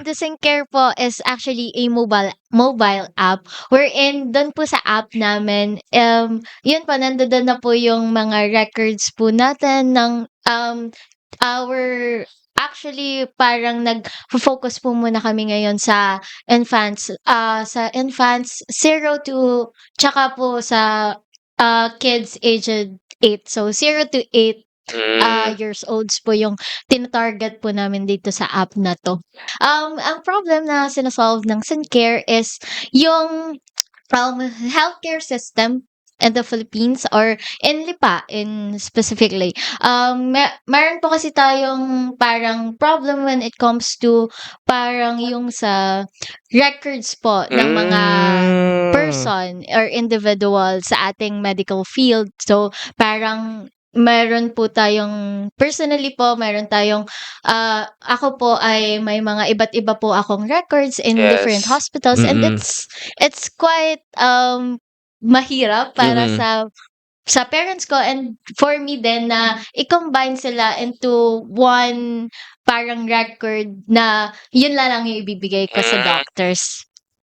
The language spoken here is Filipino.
The Syncare po is actually a mobile app wherein dun po sa app namin, yun po nandoon na po yung mga records po natin ng, our actually parang nagfo-focus po muna kami ngayon sa infants 0 to tsaka po sa, kids aged 8. So 0 to 8 Hmm. years olds po yung tina-target po namin dito sa app na 'to. Ang problem na ng Syncare is yung, healthcare system in the Philippines or in Lipa in specifically. Meron po kasi tayong parang problem when it comes to parang yung sa records po ng mga Hmm. person or individual sa ating medical field. So, parang meron po tayong personally po, meron tayong, ako po ay may mga iba't iba po akong records in different Yes. hospitals and Mm. it's quite, mahirap para Mm. sa parents ko and for me din na i-combine sila into one parang record na yun lang yung ibibigay ko sa Hmm. doctors.